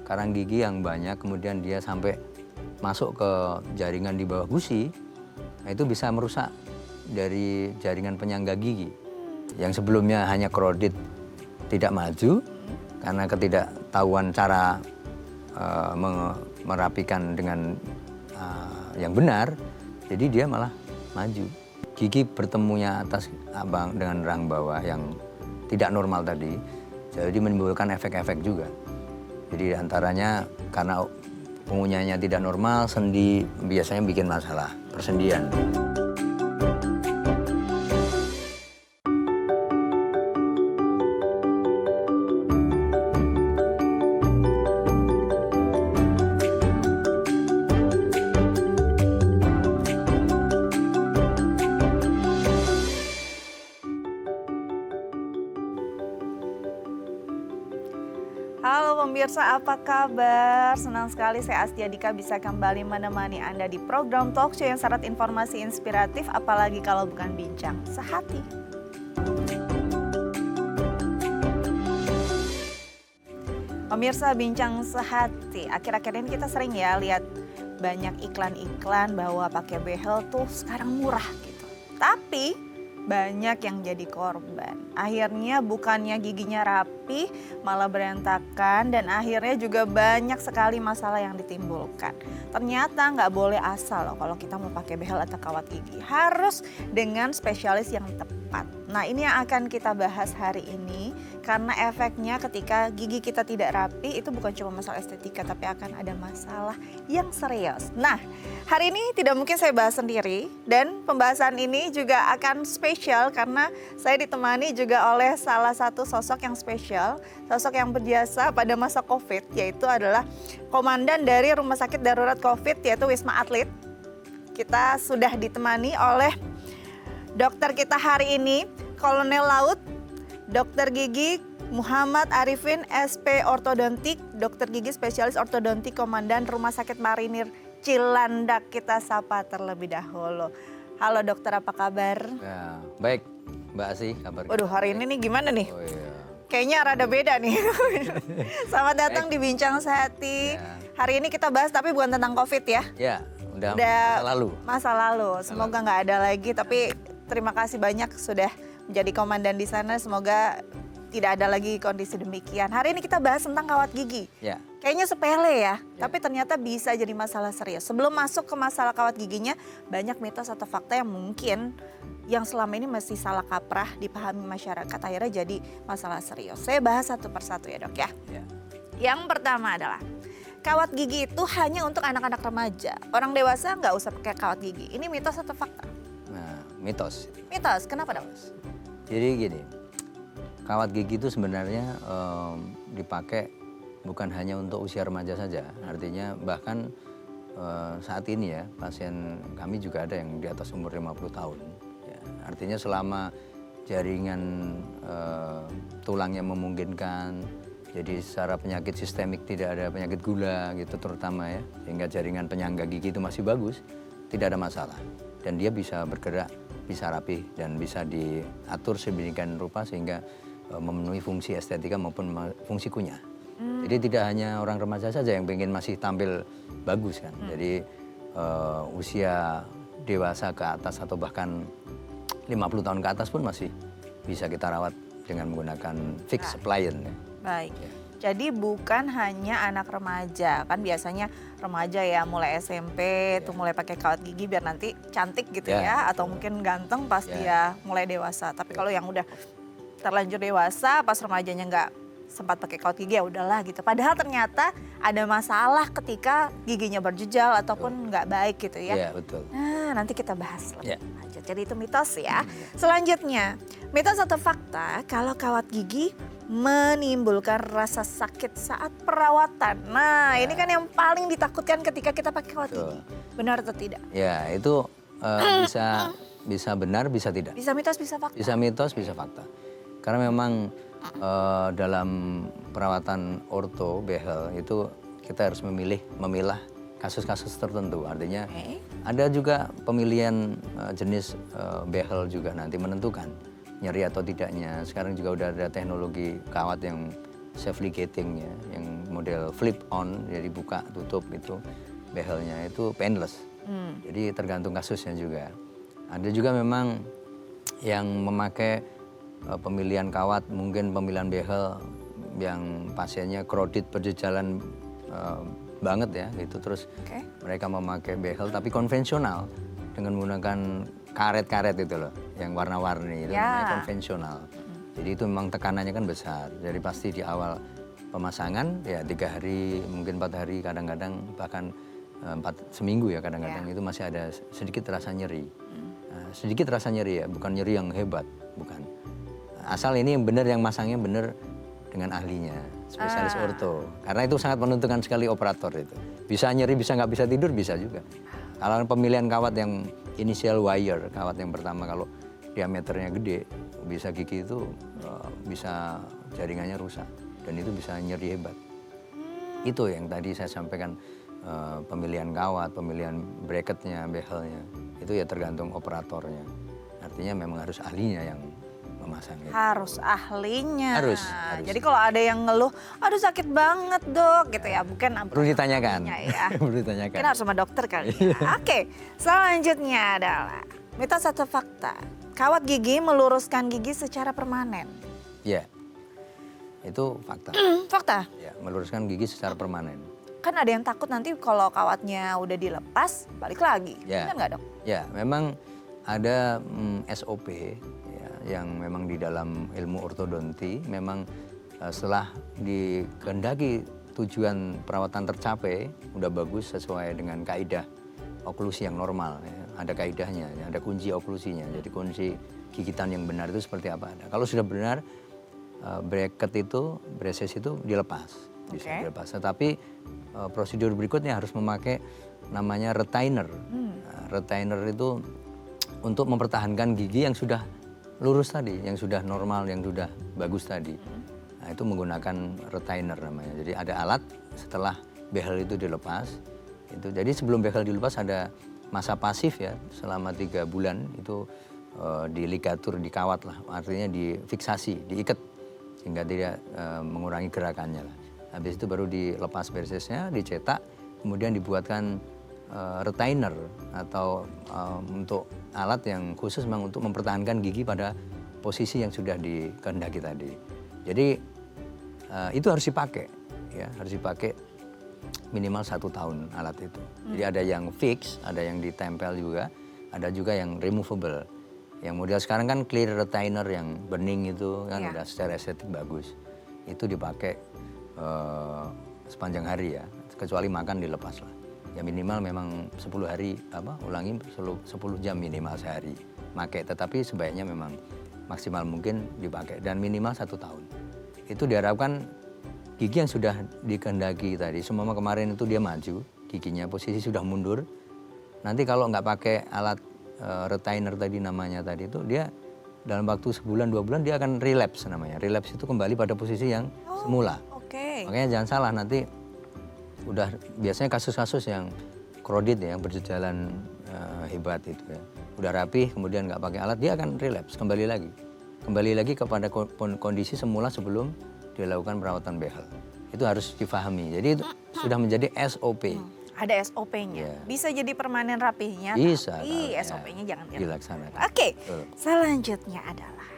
karang gigi yang banyak, kemudian dia sampai masuk ke jaringan di bawah gusi, nah itu bisa merusak dari jaringan penyangga gigi. Yang sebelumnya hanya krodit tidak maju, karena ketidaktahuan cara merapikan dengan yang benar, jadi dia malah maju. Gigi bertemunya atas dengan rahang bawah yang tidak normal tadi, jadi menimbulkan efek-efek juga. Jadi antaranya karena pengunyahnya tidak normal, sendi biasanya bikin masalah, persendian. Halo pemirsa, apa kabar? Senang sekali saya Astia Dika bisa kembali menemani Anda di program talk show yang syarat informasi inspiratif, apalagi kalau bukan bincang sehati. Pemirsa, bincang sehati, akhir-akhir ini kita sering ya lihat banyak iklan-iklan bahwa pakai behel tuh sekarang murah gitu. Tapi banyak yang jadi korban. Akhirnya bukannya giginya rapi, malah berantakan, dan akhirnya juga banyak sekali masalah yang ditimbulkan. Ternyata nggak boleh asal loh kalau kita mau pakai behel atau kawat gigi. Harus dengan spesialis yang tepat. Nah, ini yang akan kita bahas hari ini, karena efeknya ketika gigi kita tidak rapi itu bukan cuma masalah estetika, tapi akan ada masalah yang serius. Nah, hari ini tidak mungkin saya bahas sendiri, dan pembahasan ini juga akan spesial karena saya ditemani juga oleh salah satu sosok yang spesial, sosok yang berjasa pada masa COVID, yaitu adalah komandan dari Rumah Sakit Darurat COVID, yaitu Wisma Atlet. Kita sudah ditemani oleh dokter kita hari ini, Kolonel Laut Dokter Gigi Muhammad Arifin, SP Ortodontik, dokter gigi spesialis ortodontik, komandan Rumah Sakit Marinir Cilandak. Kita sapa terlebih dahulu. Halo dokter, apa kabar? Ya, baik Mbak Asih, kabar. Waduh, hari ini nih gimana nih? Oh iya. Kayaknya rada beda nih. Selamat datang di Bincang Sehati. Ya. Hari ini kita bahas tapi bukan tentang COVID ya. Ya, udah masa lalu. Masa lalu, semoga nggak ada lagi. Tapi terima kasih banyak sudah menjadi komandan di sana. Semoga tidak ada lagi kondisi demikian. Hari ini kita bahas tentang kawat gigi. Ya. Kayaknya sepele ya, tapi ternyata bisa jadi masalah serius. Sebelum masuk ke masalah kawat giginya, banyak mitos atau fakta yang mungkin yang selama ini masih salah kaprah dipahami masyarakat, akhirnya jadi masalah serius. Saya bahas satu persatu ya dok ya. Ya. Yang pertama adalah kawat gigi itu hanya untuk anak-anak remaja. Orang dewasa nggak usah pakai kawat gigi. Ini mitos atau fakta? Nah, mitos. Mitos, kenapa dok? Jadi gini, kawat gigi itu sebenarnya dipakai bukan hanya untuk usia remaja saja. Artinya bahkan saat ini ya, pasien kami juga ada yang di atas umur 50 tahun. Ya, artinya selama jaringan tulangnya memungkinkan, jadi secara penyakit sistemik tidak ada penyakit gula gitu terutama ya, sehingga jaringan penyangga gigi itu masih bagus, tidak ada masalah. Dan dia bisa bergerak, bisa rapi dan bisa diatur sedemikian rupa sehingga memenuhi fungsi estetika maupun fungsi kunyah. Jadi tidak hanya orang remaja saja yang pengen masih tampil bagus kan. Jadi usia dewasa ke atas atau bahkan 50 tahun ke atas pun masih bisa kita rawat dengan menggunakan fixed appliance. Ya. Baik. Ya. Jadi bukan hanya anak remaja, kan biasanya remaja ya mulai SMP tuh mulai pakai kawat gigi biar nanti cantik gitu ya, atau mungkin ganteng pas dia mulai dewasa. Tapi kalau yang udah terlanjur dewasa pas remajanya nggak sempat pakai kawat gigi ya udahlah gitu. Padahal ternyata ada masalah ketika giginya berjejal ataupun nggak baik gitu ya. Iya, betul. Nah, nanti kita bahas lebih lanjut. Jadi itu mitos ya. Selanjutnya, mitos atau fakta kalau kawat gigi menimbulkan rasa sakit saat perawatan. Nah, ini kan yang paling ditakutkan ketika kita pakai kawat gigi. Benar atau tidak? Ya, itu bisa benar, bisa tidak. Bisa mitos, bisa fakta. Bisa mitos, bisa fakta. Karena memang dalam perawatan orto behel itu kita harus memilah kasus-kasus tertentu. Artinya ada juga pemilihan jenis behel juga nanti menentukan nyeri atau tidaknya. Sekarang juga udah ada teknologi kawat yang self ligating ya, yang model flip on, jadi buka tutup itu behelnya itu painless. Jadi tergantung kasusnya juga. Ada juga memang yang memakai pemilihan kawat, mungkin pemilihan behel yang pasiennya crowded berjalan banget ya gitu, terus mereka memakai behel tapi konvensional dengan menggunakan karet-karet itu loh yang warna-warni, itu namanya konvensional. Jadi itu memang tekanannya kan besar, jadi pasti di awal pemasangan ya 3 hari, mungkin 4 hari, kadang-kadang bahkan seminggu ya kadang-kadang itu masih ada sedikit rasa nyeri. Sedikit rasa nyeri ya, bukan nyeri yang hebat, bukan. Asal ini benar yang masangnya benar dengan ahlinya, spesialis orto. Karena itu sangat menentukan sekali operator itu. Bisa nyeri, bisa nggak bisa tidur, bisa juga. Kalau pemilihan kawat yang initial wire, kawat yang pertama kalau diameternya gede, bisa gigi itu bisa jaringannya rusak. Dan itu bisa nyeri hebat. Itu yang tadi saya sampaikan, pemilihan kawat, pemilihan bracketnya, behelnya. Itu ya tergantung operatornya. Artinya memang harus ahlinya yang memasang itu. Harus ahlinya. Harus. Jadi kalau ada yang ngeluh, aduh sakit banget dok gitu ya, bukan perlu ditanyakan. Ya. Perlu ditanyakan. Mungkin harus sama dokter kali ya. Oke, selanjutnya adalah mitos atau fakta. Kawat gigi meluruskan gigi secara permanen. Iya, itu fakta. Fakta? Ya, meluruskan gigi secara permanen. Kan ada yang takut nanti kalau kawatnya udah dilepas, balik lagi. Ya. Benar nggak dok? Ya, memang ada SOP ya, yang memang di dalam ilmu ortodonti, memang setelah dikehendaki tujuan perawatan tercapai, udah bagus sesuai dengan kaidah oklusi yang normal. Ya. Ada kaidahnya, ya, ada kunci oklusinya. Jadi kunci gigitan yang benar itu seperti apa? Kalau sudah benar, bracket itu, braces itu dilepas, bisa dilepas. Tetapi prosedur berikutnya harus memakai namanya retainer. Retainer itu untuk mempertahankan gigi yang sudah lurus tadi, yang sudah normal, yang sudah bagus tadi. Nah, itu menggunakan retainer namanya. Jadi ada alat setelah behel itu dilepas. Itu jadi sebelum behel dilepas ada masa pasif ya, selama 3 bulan itu diligatur, dikawat lah, artinya difiksasi, diikat sehingga tidak mengurangi gerakannya lah. Habis itu baru dilepas bracesnya, dicetak, kemudian dibuatkan retainer atau untuk alat yang khusus memang untuk mempertahankan gigi pada posisi yang sudah dikehendaki tadi. Jadi itu harus dipakai, ya harus dipakai minimal 1 tahun alat itu. Jadi ada yang fix, ada yang ditempel juga, ada juga yang removable. Yang model sekarang kan clear retainer yang bening itu kan udah secara estetik bagus. Itu dipakai sepanjang hari ya, kecuali makan dilepas lah. Ya minimal memang 10 hari, ulangi 10 jam minimal sehari pakai. Tetapi sebaiknya memang maksimal mungkin dipakai dan minimal 1 tahun. Itu diharapkan gigi yang sudah dikehendaki tadi, semua kemarin itu dia maju, giginya posisi sudah mundur. Nanti kalau nggak pakai alat retainer tadi namanya tadi itu, dia dalam waktu sebulan 2 bulan dia akan relapse namanya. Relapse itu kembali pada posisi yang semula. Makanya jangan salah, nanti udah biasanya kasus-kasus yang crowded ya, yang berjalan hebat itu ya. Udah rapi kemudian nggak pakai alat, dia akan relapse kembali lagi. Kembali lagi kepada kondisi semula sebelum dilakukan perawatan behel. Itu harus difahami. Jadi itu sudah menjadi SOP. Ada SOP-nya. Bisa jadi permanen rapihnya. Bisa. Tapi SOP-nya jangan dilaksanakan. Oke. Selanjutnya adalah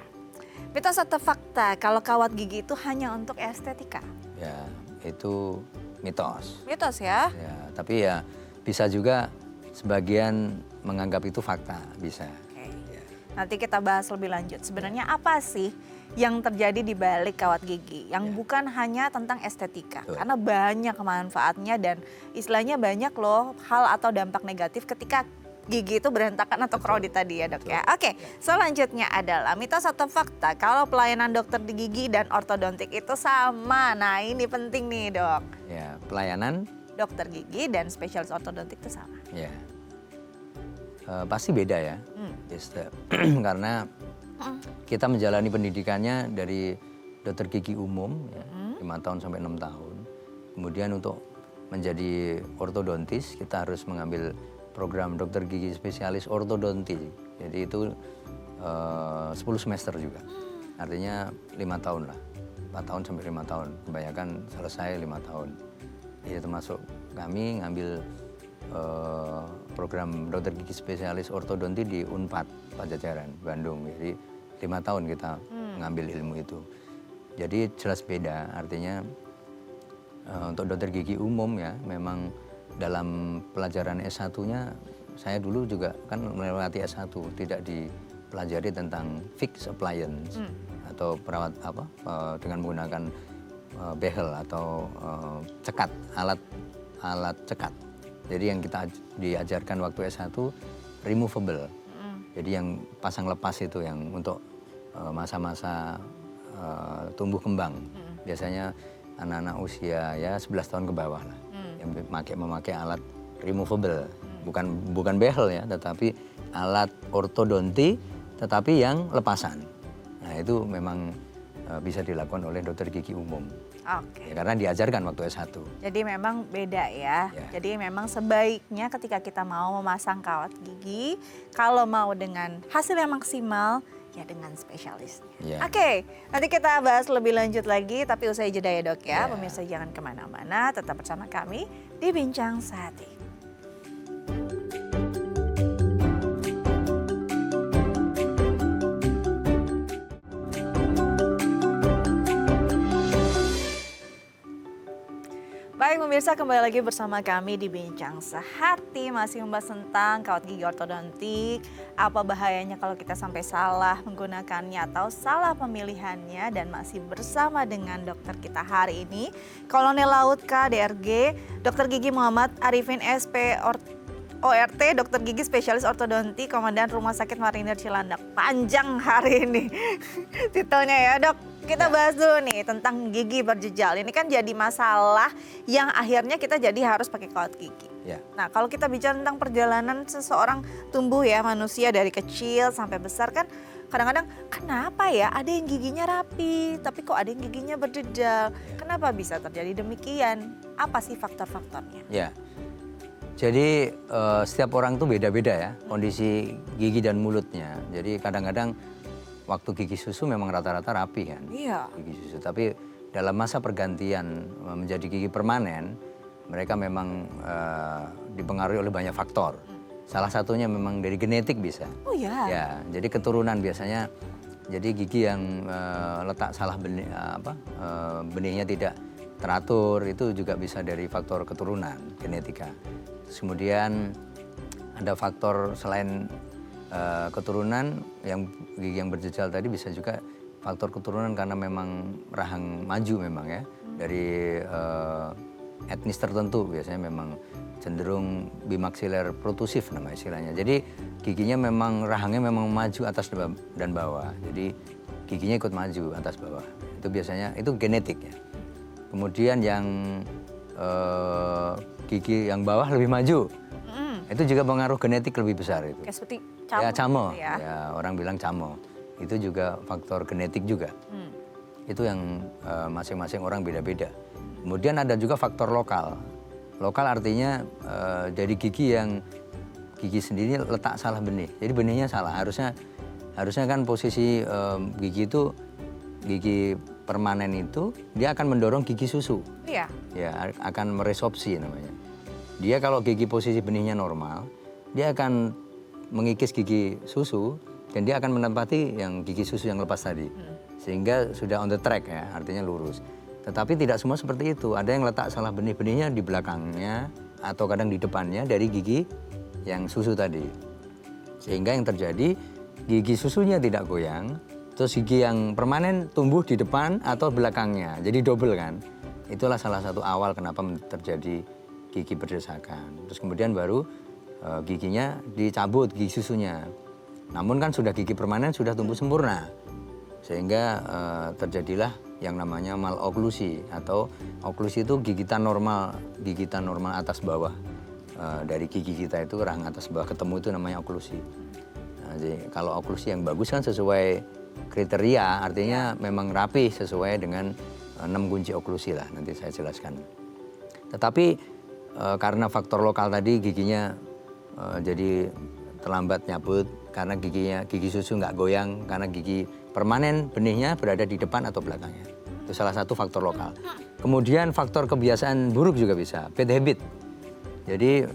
mitos atau fakta kalau kawat gigi itu hanya untuk estetika? Ya, itu mitos. Mitos ya? Ya, tapi ya bisa juga sebagian menganggap itu fakta, bisa. Oke. Ya. Nanti kita bahas lebih lanjut. Sebenarnya apa sih yang terjadi di balik kawat gigi yang bukan hanya tentang estetika? Karena banyak manfaatnya dan istilahnya banyak loh hal atau dampak negatif ketika gigi itu berantakan atau crowded tadi ya dok ya. Oke, selanjutnya adalah mitos atau fakta kalau pelayanan dokter di gigi dan ortodontik itu sama. Nah ini penting nih dok. Ya, pelayanan dokter gigi dan spesialis ortodontik itu sama. Ya, pasti beda ya. Karena kita menjalani pendidikannya dari dokter gigi umum ya, 5 tahun sampai 6 tahun. Kemudian untuk menjadi ortodontis kita harus mengambil program dokter gigi spesialis ortodonti. Jadi itu 10 semester juga. Artinya 5 tahun lah. 4 tahun sampai 5 tahun. Kebanyakan selesai 5 tahun. Ya termasuk kami ngambil program dokter gigi spesialis ortodonti di Unpad Pajajaran, Bandung. Jadi 5 tahun kita ngambil ilmu itu. Jadi jelas beda, artinya untuk dokter gigi umum ya memang dalam pelajaran S1-nya saya dulu juga kan melewati S1, tidak dipelajari tentang fixed appliance atau perawat dengan menggunakan behel atau cekat, alat cekat. Jadi yang kita diajarkan waktu S1 removable. Jadi yang pasang lepas itu yang untuk masa-masa tumbuh kembang. Biasanya anak-anak usia ya 11 tahun ke bawah lah. Yang memakai alat removable. Bukan behel ya, tetapi alat ortodonti tetapi yang lepasan. Nah, itu memang bisa dilakukan oleh dokter gigi umum. Oke. Ya, karena diajarkan waktu S1. Jadi memang beda ya. Jadi memang sebaiknya ketika kita mau memasang kawat gigi, kalau mau dengan hasil yang maksimal, ya dengan spesialisnya. Ya. Oke, nanti kita bahas lebih lanjut lagi, tapi usai jeda ya dok ya. Ya. Pemirsa jangan kemana-mana, tetap bersama kami di Bincang Sehati. Baik pemirsa, kembali lagi bersama kami di Bincang Sehati, masih membahas tentang kawat gigi ortodontik, apa bahayanya kalau kita sampai salah menggunakannya atau salah pemilihannya, dan masih bersama dengan dokter kita hari ini, Kolonel Laut K. DRG, Dr. Gigi Muhammad Arifin SP ORT, dokter gigi spesialis ortodonti, Komandan Rumah Sakit Marinir Cilandak. Panjang hari ini titelnya ya dok. Kita bahas dulu nih tentang gigi berjejal. Ini kan jadi masalah yang akhirnya kita jadi harus pakai kawat gigi. Ya. Nah kalau kita bicara tentang perjalanan seseorang tumbuh ya, manusia dari kecil sampai besar kan, kadang-kadang kenapa ya ada yang giginya rapi tapi kok ada yang giginya berjejal. Kenapa bisa terjadi demikian? Apa sih faktor-faktornya? Ya. Jadi setiap orang tuh beda-beda ya kondisi gigi dan mulutnya. Jadi kadang-kadang waktu gigi susu memang rata-rata rapi kan. Iya. Gigi susu. Tapi dalam masa pergantian menjadi gigi permanen, mereka memang dipengaruhi oleh banyak faktor. Salah satunya memang dari genetik bisa. Oh ya. Ya, jadi keturunan biasanya. Jadi gigi yang letak salah benih, benihnya tidak teratur itu juga bisa dari faktor keturunan genetika. Terus kemudian ada faktor selain keturunan yang gigi yang berjejal tadi, bisa juga faktor keturunan karena memang rahang maju memang ya dari etnis tertentu, biasanya memang cenderung bimaksiler protusif nama istilahnya. Jadi giginya memang rahangnya memang maju atas dan bawah. Jadi giginya ikut maju atas bawah. Itu biasanya itu genetik ya. Kemudian yang gigi yang bawah lebih maju. Itu juga pengaruh genetik lebih besar itu. Kayak seperti camo. Ya camo, gitu ya. ya orang bilang camo. Itu juga faktor genetik juga. Itu yang masing-masing orang beda-beda. Kemudian ada juga faktor lokal. Lokal artinya dari gigi sendiri letak salah benih. Jadi benihnya salah. Harusnya kan posisi gigi itu, gigi permanen itu dia akan mendorong gigi susu. Iya. Ya, akan meresorpsi namanya. Dia kalau gigi posisi benihnya normal, dia akan mengikis gigi susu dan dia akan menempati yang gigi susu yang lepas tadi. Sehingga sudah on the track ya, artinya lurus. Tetapi tidak semua seperti itu. Ada yang letak salah benih-benihnya di belakangnya atau kadang di depannya dari gigi yang susu tadi. Sehingga yang terjadi gigi susunya tidak goyang, terus gigi yang permanen tumbuh di depan atau belakangnya. Jadi double kan. Itulah salah satu awal kenapa terjadi gigi berdesakan. Terus kemudian baru giginya dicabut, gigi susunya. Namun kan sudah gigi permanen sudah tumbuh sempurna. Sehingga terjadilah yang namanya maloklusi, atau oklusi itu gigitan normal atas bawah. Dari gigi kita itu rahang atas bawah ketemu itu namanya oklusi. Nah, jadi kalau oklusi yang bagus kan sesuai kriteria, artinya memang rapi sesuai dengan 6 kunci oklusi lah, nanti saya jelaskan. Tetapi karena faktor lokal tadi giginya jadi terlambat nyabut, karena gigi susu nggak goyang, karena gigi permanen benihnya berada di depan atau belakangnya. Itu salah satu faktor lokal. Kemudian faktor kebiasaan buruk juga bisa, bad habit. Jadi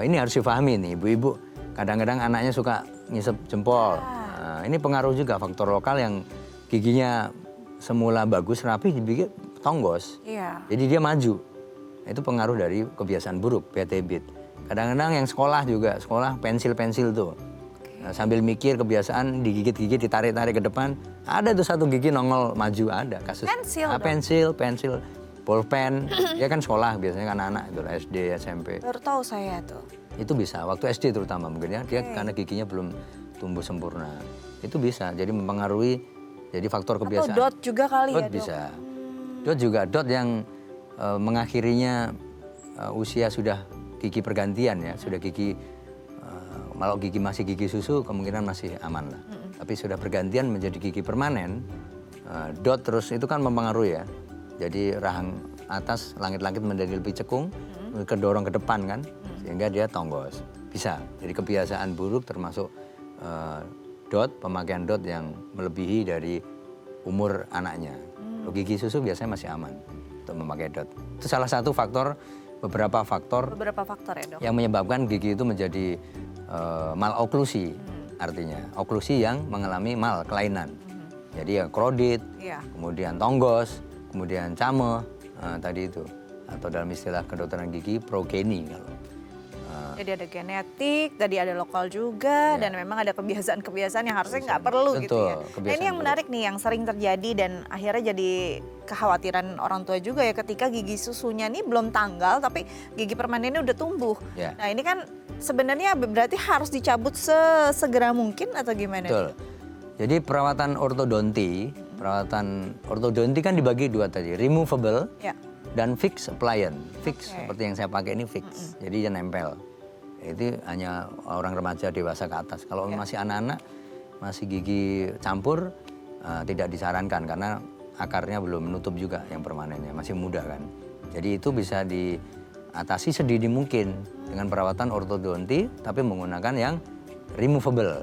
ini harus difahami nih ibu-ibu, kadang-kadang anaknya suka ngisep jempol. Nah, ini pengaruh juga faktor lokal yang giginya semula bagus, rapi, dibikin tonggos. Iya. Jadi dia maju. Itu pengaruh dari kebiasaan buruk, bad habit. Kadang-kadang yang sekolah juga, sekolah pensil-pensil tuh. Nah, sambil mikir kebiasaan digigit-gigit, ditarik-tarik ke depan, ada tuh satu gigi nongol maju, ada kasus. Pensil dong. Pensil, bolpen, ya kan sekolah biasanya kan anak itu SD, SMP. Baru tahu saya tuh. Itu bisa, waktu SD terutama mungkin ya, dia karena giginya belum tumbuh sempurna. Itu bisa, jadi mempengaruhi, jadi faktor kebiasaan. Atau dot juga kali Dot ya, Dok? bisa. Dot juga, dot yang mengakhirinya usia sudah gigi pergantian ya, sudah gigi, kalau gigi masih gigi susu kemungkinan masih aman lah. Tapi sudah pergantian menjadi gigi permanen, dot terus itu kan mempengaruhi ya. Jadi rahang atas langit-langit menjadi lebih cekung, kedorong ke depan kan, sehingga dia tonggos. Bisa, jadi kebiasaan buruk termasuk dot, pemakaian dot yang melebihi dari umur anaknya. Kalau gigi susu biasanya masih aman untuk memakai dot. Itu salah satu faktor, beberapa faktor ya, Dok? yang menyebabkan gigi itu menjadi maloklusi, artinya oklusi yang mengalami mal, kelainan. Jadi ya krodit, Iya. kemudian tonggos, kemudian cameh, tadi itu. Atau dalam istilah kedokteran gigi progeny kalau. Jadi ada genetik, tadi ada lokal juga, dan memang ada kebiasaan-kebiasaan yang harusnya nggak perlu gitu ya. Nah, ini yang menarik nih, yang sering terjadi dan akhirnya jadi kekhawatiran orang tua juga ya ketika gigi susunya nih belum tanggal tapi gigi permanennya udah tumbuh. Ya. Nah ini kan sebenarnya berarti harus dicabut sesegera mungkin atau gimana? Betul. Jadi perawatan ortodonti kan dibagi dua tadi, removable Ya. dan fix appliance. Fix seperti yang saya pakai ini fix, jadi dia nempel. Itu hanya orang remaja dewasa ke atas. Kalau masih anak-anak, masih gigi campur, tidak disarankan karena akarnya belum menutup juga yang permanennya, masih muda kan. Jadi itu bisa diatasi sedini mungkin dengan perawatan ortodonti, tapi menggunakan yang removable,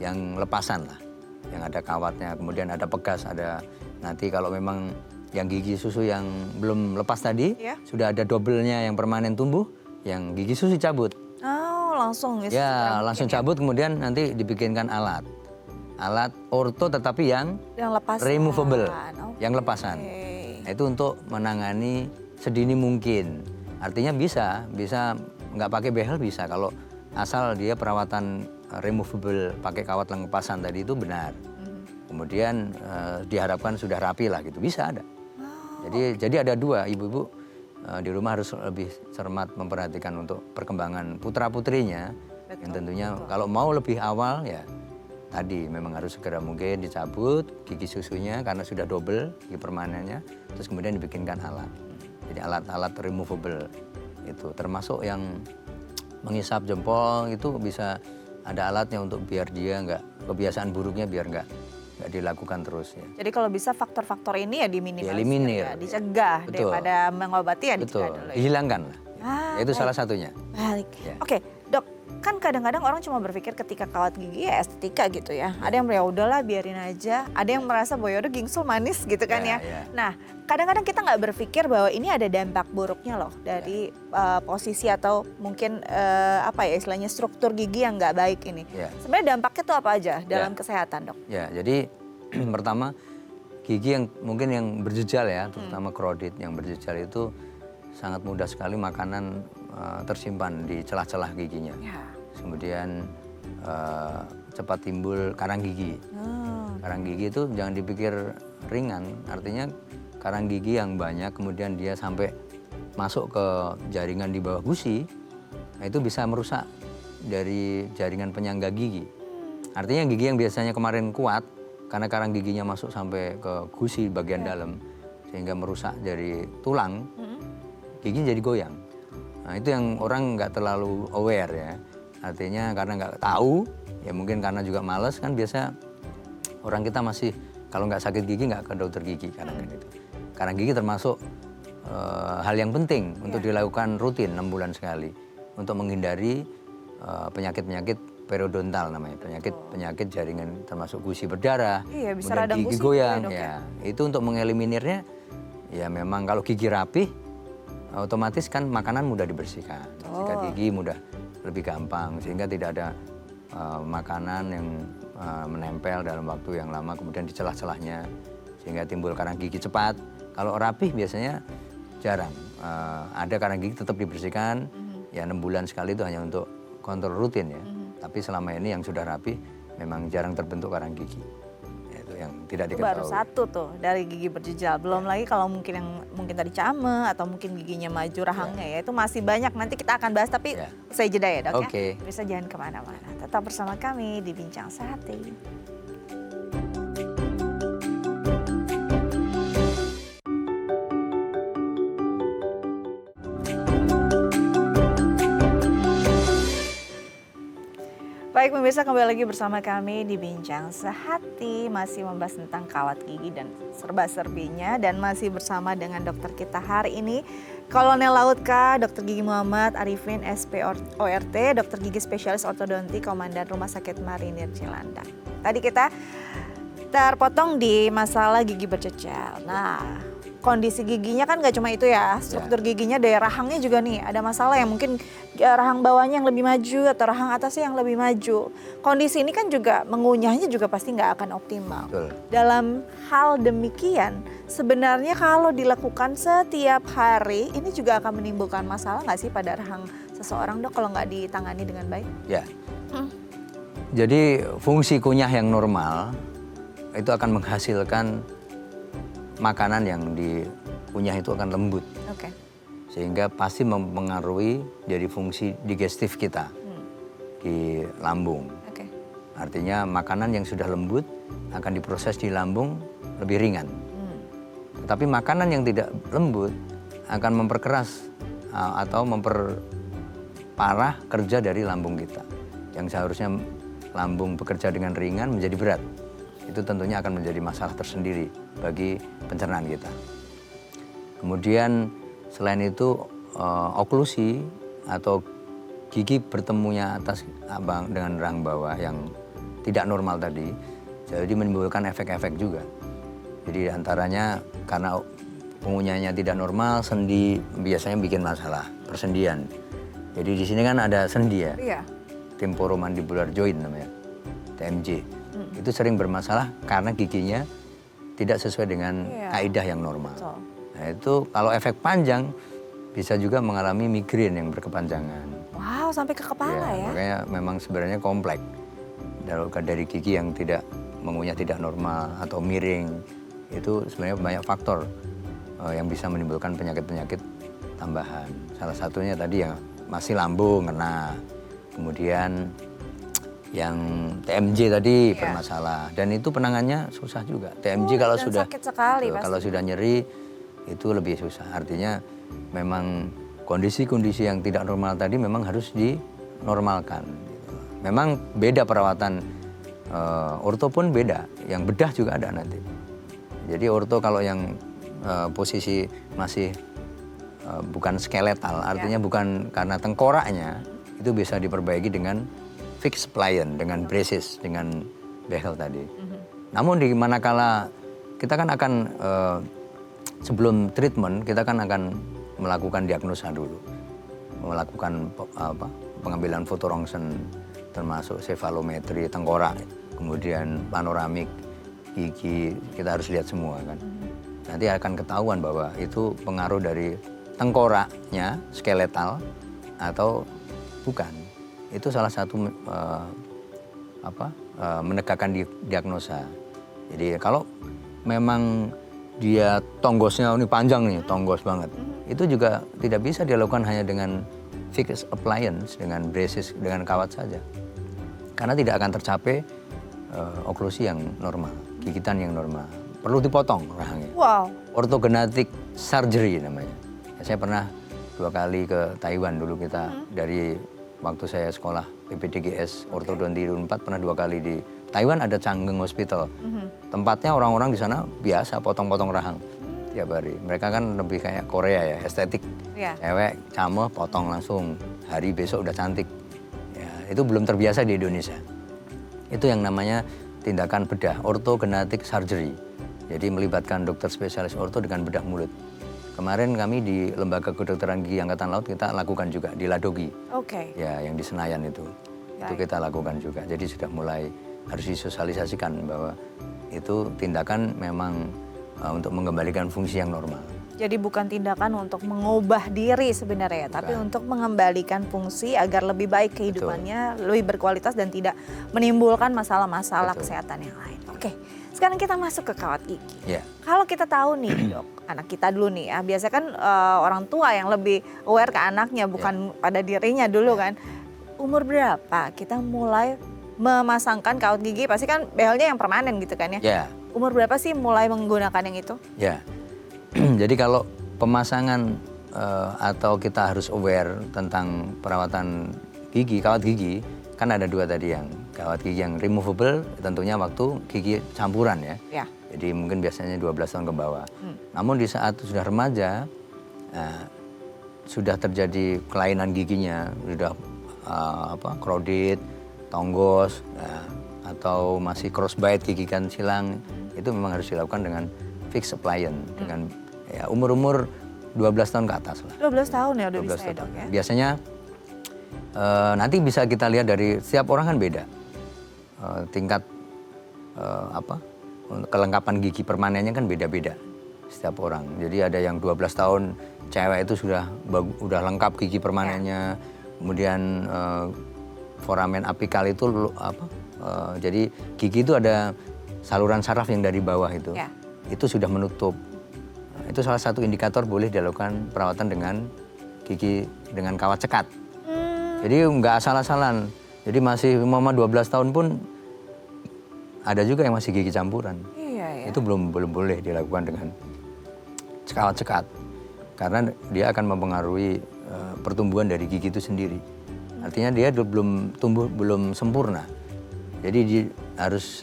yang lepasan lah, yang ada kawatnya, kemudian ada pegas, ada nanti kalau memang yang gigi susu yang belum lepas tadi, sudah ada double-nya yang permanen tumbuh, yang gigi susu cabut. Oh, langsung ya? Langsung cabut, kemudian nanti dibikinkan alat orto tetapi yang lepasan. removable, yang lepasan. Nah, itu untuk menangani sedini mungkin. Artinya bisa nggak pakai behel bisa kalau asal dia perawatan removable pakai kawat lepasan tadi itu benar. Kemudian diharapkan sudah rapi lah gitu, bisa ada. Jadi ada dua, ibu-ibu di rumah harus lebih cermat memperhatikan untuk perkembangan putra-putrinya. Yang tentunya kalau mau lebih awal ya tadi memang harus segera mungkin dicabut gigi susunya karena sudah double gigi permanennya, terus kemudian dibikinkan alat. Jadi alat-alat removable itu termasuk yang menghisap jempol itu bisa ada alatnya untuk biar dia nggak, kebiasaan buruknya biar nggak dilakukan terus ya. Jadi kalau bisa faktor-faktor ini ya diminimalisir, eliminir, ya, dicegah. Betul. Daripada mengobati ya dicegah dulu. Ya. Dihilangkan lah. Itu salah satunya. Baik. Ya. Oke, Dok, kan kadang-kadang orang cuma berpikir ketika kawat gigi ya estetika gitu ya. Ada yang ya udahlah biarin aja, ada yang merasa bahwa udah gingsul manis gitu kan ya. Nah, kadang-kadang kita nggak berpikir bahwa ini ada dampak buruknya loh dari posisi atau mungkin apa ya istilahnya struktur gigi yang nggak baik ini. Sebenarnya dampaknya tuh apa aja dalam kesehatan, Dok? Ya, jadi pertama gigi yang mungkin yang berjejal ya, terutama krodit yang berjejal itu sangat mudah sekali makanan tersimpan di celah-celah giginya. Kemudian cepat timbul karang gigi. Karang gigi itu jangan dipikir ringan, artinya karang gigi yang banyak kemudian dia sampai masuk ke jaringan di bawah gusi, nah itu bisa merusak dari jaringan penyangga gigi. Artinya gigi yang biasanya kemarin kuat, karena karang giginya masuk sampai ke gusi bagian dalam, sehingga merusak dari tulang, gigi jadi goyang. Nah itu yang orang nggak terlalu aware ya. Artinya karena nggak tahu, ya mungkin karena juga males kan biasa orang kita masih kalau nggak sakit gigi nggak ke dokter gigi kadang-kadang itu. Karang gigi termasuk hal yang penting untuk dilakukan rutin 6 bulan sekali untuk menghindari penyakit-penyakit periodontal namanya, penyakit jaringan termasuk gusi berdarah, Iya, bisa kemudian radang gigi gusi juga ya, goyang Dok, ya? ya. Itu untuk mengeliminirnya ya memang kalau gigi rapih otomatis kan makanan mudah dibersihkan. Sikat gigi mudah lebih gampang sehingga tidak ada makanan yang menempel dalam waktu yang lama kemudian di celah-celahnya sehingga timbul karang gigi cepat. Kalau rapih biasanya jarang. Ada karang gigi tetap dibersihkan. Ya 6 bulan sekali itu hanya untuk kontrol rutin ya. Tapi selama ini yang sudah rapih memang jarang terbentuk karang gigi. Ya, itu yang tidak Itu diketahui. baru satu tuh dari gigi berjejal. Belum lagi kalau mungkin yang mungkin tadi came atau mungkin giginya maju rahangnya ya. Itu masih banyak, nanti kita akan bahas tapi usai jeda ya, Dok, Oke. ya. Bisa jangan kemana-mana. Tetap bersama kami di Bincang Sehati. Baik pemirsa, kembali lagi bersama kami di Bincang Sehati. Masih membahas tentang kawat gigi dan serba-serbinya. Dan masih bersama dengan dokter kita hari ini, Kolonel Laut K, Dr. Gigi Muhammad Arifin, SPORT, dokter gigi spesialis ortodonti, Komandan Rumah Sakit Marinir Cilandak. Tadi kita terpotong di masalah gigi berjejal. Nah, kondisi giginya kan gak cuma itu ya, struktur giginya dari rahangnya juga nih ada masalah yang mungkin rahang bawahnya yang lebih maju atau rahang atasnya yang lebih maju. Kondisi ini kan juga mengunyahnya juga pasti nggak akan optimal. Betul. Dalam hal demikian sebenarnya kalau dilakukan setiap hari ini juga akan menimbulkan masalah nggak sih pada rahang seseorang, Dok, kalau nggak ditangani dengan baik? Ya. Jadi fungsi kunyah yang normal itu akan menghasilkan makanan yang dikunyah itu akan lembut. Oke. Sehingga pasti mempengaruhi dari fungsi digestif kita di lambung. Oke. Artinya makanan yang sudah lembut akan diproses di lambung lebih ringan. Tetapi makanan yang tidak lembut akan memperkeras atau memperparah kerja dari lambung kita. Yang seharusnya lambung bekerja dengan ringan menjadi berat. Itu tentunya akan menjadi masalah tersendiri bagi pencernaan kita. Kemudian selain itu oklusi atau gigi bertemunya atas dengan rahang bawah yang tidak normal tadi, jadi menimbulkan efek-efek juga. Jadi antaranya karena pengunyahnya tidak normal, sendi biasanya bikin masalah, persendian. Jadi di sini kan ada sendi ya, Iya. temporomandibular joint namanya, TMJ. Itu sering bermasalah karena giginya tidak sesuai dengan kaidah yang normal. Betul. Nah itu kalau efek panjang bisa juga mengalami migrain yang berkepanjangan. Wow, sampai ke kepala ya? Makanya memang sebenarnya kompleks. Dari gigi yang tidak mengunyah tidak normal atau miring, itu sebenarnya banyak faktor yang bisa menimbulkan penyakit-penyakit tambahan. Salah satunya tadi yang masih lambung kena, kemudian yang TMJ tadi bermasalah, dan itu penangannya susah juga. TMJ kalau dan sudah sakit sekali kalau pasti. sudah nyeri itu lebih susah. Artinya memang kondisi-kondisi yang tidak normal tadi memang harus dinormalkan. Gitu. Memang beda perawatan orto pun beda, yang bedah juga ada nanti. Jadi orto kalau yang posisi masih bukan skeletal, artinya bukan karena tengkoraknya, itu bisa diperbaiki dengan fixed pliant, dengan braces, dengan behel tadi. Namun di manakala kita kan akan sebelum treatment kita kan akan melakukan diagnosa dulu, melakukan pengambilan foto rongsen termasuk sefalometri tengkorak, kemudian panoramik gigi, kita harus lihat semua kan. Nanti akan ketahuan bahwa itu pengaruh dari tengkoraknya skeletal atau bukan. Itu salah satu menegakkan diagnosa. Jadi kalau memang dia tonggosnya ini panjang nih, tonggos banget, itu juga tidak bisa dilakukan hanya dengan fixed appliance, dengan braces, dengan kawat saja. Karena tidak akan tercapai oklusi yang normal, gigitan yang normal. Perlu dipotong rahangnya. Wow. Orthognathic surgery namanya. Saya pernah 2 kali ke Taiwan dulu kita dari waktu saya sekolah PPDGS ortodonti 4 pernah 2 kali di Taiwan. Ada Changgeng Hospital. Tempatnya orang-orang di sana biasa potong-potong rahang tiap hari. Mereka kan lebih kayak Korea ya, estetik. Cewek cameh potong langsung, hari besok udah cantik. Ya, Itu belum terbiasa di Indonesia. Itu yang namanya tindakan bedah, orthognathic surgery. Jadi melibatkan dokter spesialis orto dengan bedah mulut. Kemarin kami di Lembaga Kedokteran Gigi Angkatan Laut kita lakukan juga di Ladogi. Oke. Ya, yang di Senayan itu. Itu kita lakukan juga. Jadi sudah mulai harus disosialisasikan bahwa itu tindakan memang untuk mengembalikan fungsi yang normal. Jadi bukan tindakan untuk mengubah diri sebenarnya, tapi untuk mengembalikan fungsi agar lebih baik kehidupannya, lebih berkualitas dan tidak menimbulkan masalah-masalah kesehatan yang lain. Oke, sekarang kita masuk ke kawat gigi. Ya. Kalau kita tahu nih dok, anak kita dulu nih ya, biasanya kan orang tua yang lebih aware ke anaknya, bukan pada dirinya dulu kan. Umur berapa kita mulai memasangkan kawat gigi? Pasti kan behelnya yang permanen gitu kan ya. Ya. Umur berapa sih mulai menggunakan yang itu? Ya. Jadi kalau pemasangan atau kita harus aware tentang perawatan gigi, kawat gigi, kan ada dua tadi, yang kawat gigi yang removable tentunya waktu gigi campuran ya. Ya. Jadi mungkin biasanya 12 tahun ke bawah. Namun di saat sudah remaja, sudah terjadi kelainan giginya, sudah crowded, tonggos, atau masih crossbite gigi kan silang, itu memang harus dilakukan dengan fixed appliance, dengan ya, umur-umur 12 tahun ke atas lah. 12 tahun ya udah 12 bisa ya dok ya? Biasanya nanti bisa kita lihat dari setiap orang kan beda. Tingkat kelengkapan gigi permanennya kan beda-beda setiap orang. Jadi ada yang 12 tahun cewek itu udah lengkap gigi permanennya. Kemudian foramen apikal itu jadi gigi itu ada saluran saraf yang dari bawah itu. Itu sudah menutup. Itu salah satu indikator boleh dilakukan perawatan dengan gigi dengan kawat cekat. Jadi nggak asal-asalan. Jadi masih mama 12 tahun pun ada juga yang masih gigi campuran. Iya, ya. Itu belum boleh dilakukan dengan kawat cekat. Karena dia akan mempengaruhi pertumbuhan dari gigi itu sendiri. Artinya dia belum sempurna. Jadi harus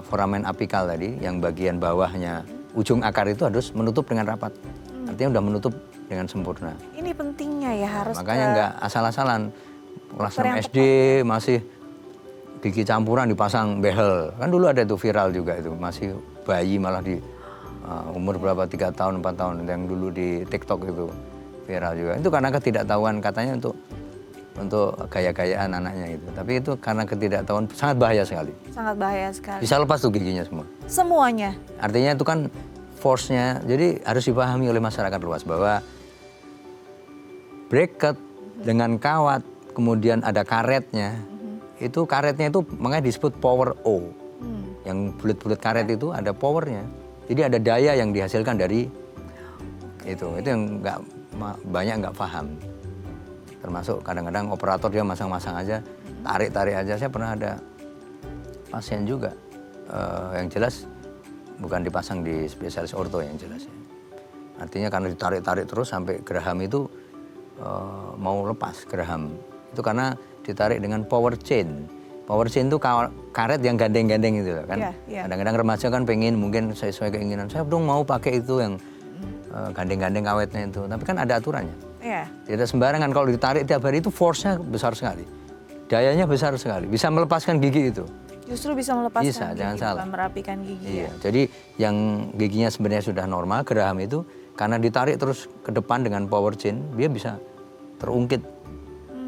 foramen apikal tadi yang bagian bawahnya ujung akar itu harus menutup dengan rapat. Artinya udah menutup dengan sempurna. Ini pentingnya ya harus. Makanya nggak asal-asalan. Kelas 6 SD masih gigi campuran dipasang behel. Kan dulu ada itu viral juga itu. Masih bayi malah di umur berapa 3 tahun 4 tahun yang dulu di TikTok itu viral juga. Itu karena ketidaktahuan, katanya untuk gaya-gayaan anaknya itu. Tapi itu karena ketidaktahuan sangat bahaya sekali. Sangat bahaya sekali. Bisa lepas tuh giginya semua. Semuanya. Artinya itu kan force-nya, jadi harus dipahami oleh masyarakat luas bahwa bracket dengan kawat, kemudian ada karetnya, itu karetnya itu makanya disebut power O. Yang bulat-bulat karet itu ada powernya. Jadi ada daya yang dihasilkan dari itu yang banyak nggak paham. Termasuk kadang-kadang operator dia masang-masang aja, tarik-tarik aja. Saya pernah ada pasien juga, yang jelas bukan dipasang di spesialis orto yang jelas ya. Artinya karena ditarik-tarik terus sampai geraham itu mau lepas geraham. Itu karena ditarik dengan power chain. Power chain itu karet yang gandeng-gandeng itu kan. Kadang-kadang remaja kan pengen mungkin sesuai keinginan. Saya dong mau pakai itu yang gandeng-gandeng awetnya itu. Tapi kan ada aturannya. Tidak sembarangan, kalau ditarik tiap hari itu force-nya besar sekali. Dayanya besar sekali. Bisa melepaskan gigi itu. Justru bisa melepaskan bisa, gigi, jangan salah. merapikan gigi. Iya. Jadi yang giginya sebenarnya sudah normal, geraham itu karena ditarik terus ke depan dengan power chain, dia bisa terungkit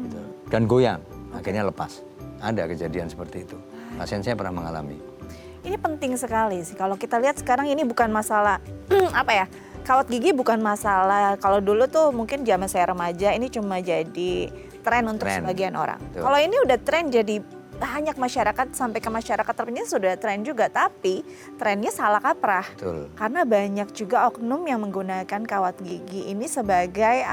gitu. Dan goyang, akhirnya lepas. Ada kejadian seperti itu. Pasien saya pernah mengalami. Ini penting sekali sih. Kalau kita lihat sekarang ini bukan masalah kawat gigi bukan masalah. Kalau dulu tuh mungkin zaman saya remaja ini cuma jadi tren untuk sebagian orang. Kalau ini udah tren jadi banyak masyarakat, sampai ke masyarakat terpencil sudah tren juga. Tapi trennya salah kaprah. Karena banyak juga oknum yang menggunakan kawat gigi ini sebagai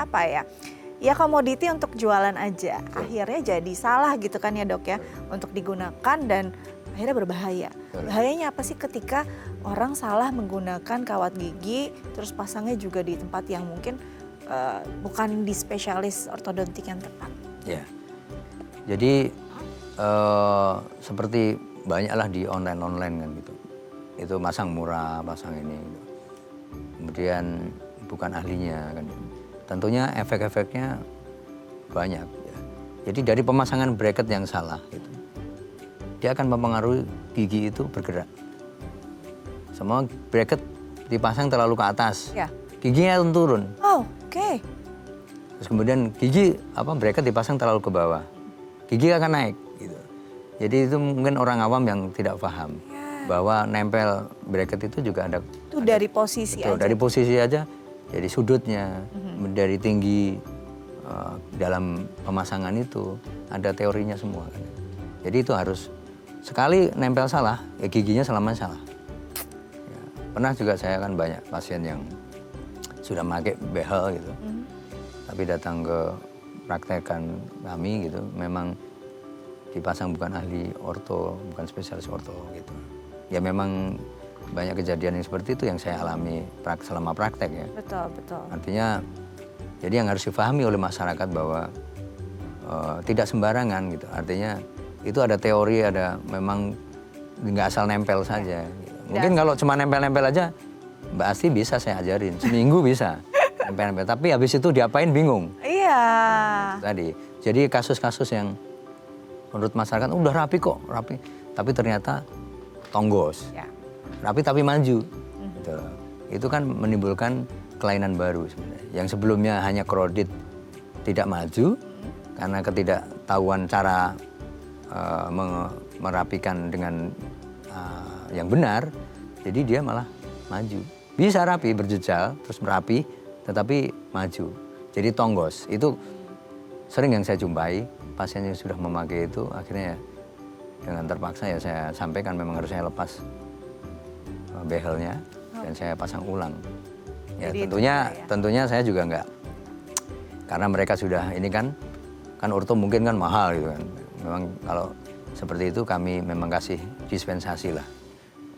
ya komoditi untuk jualan aja. Akhirnya jadi salah gitu kan ya dok ya. Untuk digunakan dan akhirnya berbahaya. Bahayanya apa sih ketika orang salah menggunakan kawat gigi, terus pasangnya juga di tempat yang mungkin bukan di spesialis ortodontik yang tepat. Ya, jadi seperti banyaklah di online kan gitu. Itu pasang murah, pasang ini. Gitu. Kemudian bukan ahlinya kan. Tentunya efek-efeknya banyak. Ya. Jadi dari pemasangan bracket yang salah gitu, dia akan mempengaruhi gigi itu bergerak. Semua bracket dipasang terlalu ke atas, Ya. giginya akan turun. Oh, oke. Terus kemudian bracket dipasang terlalu ke bawah, gigi akan naik gitu. Jadi itu mungkin orang awam yang tidak paham bahwa nempel bracket itu juga ada. Itu dari posisi Betul, aja. dari posisi aja, jadi sudutnya, dari tinggi dalam pemasangan itu ada teorinya semua. Kan. Jadi itu harus sekali nempel salah, ya giginya selamanya salah. Ya, pernah juga saya kan banyak pasien yang sudah pakai behel gitu, tapi datang ke praktekan kami gitu, memang dipasang bukan ahli orto, bukan spesialis orto gitu. Ya memang banyak kejadian yang seperti itu yang saya alami selama praktek ya. Betul, betul. Artinya jadi yang harus difahami oleh masyarakat bahwa tidak sembarangan gitu. Artinya itu ada teori, ada memang nggak asal nempel saja. Gitu. Mungkin kalau cuma nempel-nempel aja Mbak Asti bisa saya ajarin, seminggu bisa nempel-nempel. Tapi habis itu diapain bingung. Iya. Tadi, jadi kasus-kasus yang menurut masyarakat udah rapi kok, rapi. Tapi ternyata tonggos. Ya. Rapi tapi maju. Gitu. Itu kan menimbulkan kelainan baru sebenarnya. Yang sebelumnya hanya krodit tidak maju karena ketidaktahuan cara merapikan dengan yang benar, jadi dia malah maju. Bisa rapi, berjejal, terus merapi, tetapi maju. Jadi tonggos. Itu sering yang saya jumpai, pasien yang sudah memakai itu akhirnya ya, dengan terpaksa ya saya sampaikan memang harus saya lepas behelnya dan saya pasang ulang. Ya Jadi tentunya saya juga enggak, karena mereka sudah ini kan orto mungkin kan mahal gitu kan. Memang kalau seperti itu kami memang kasih dispensasi lah.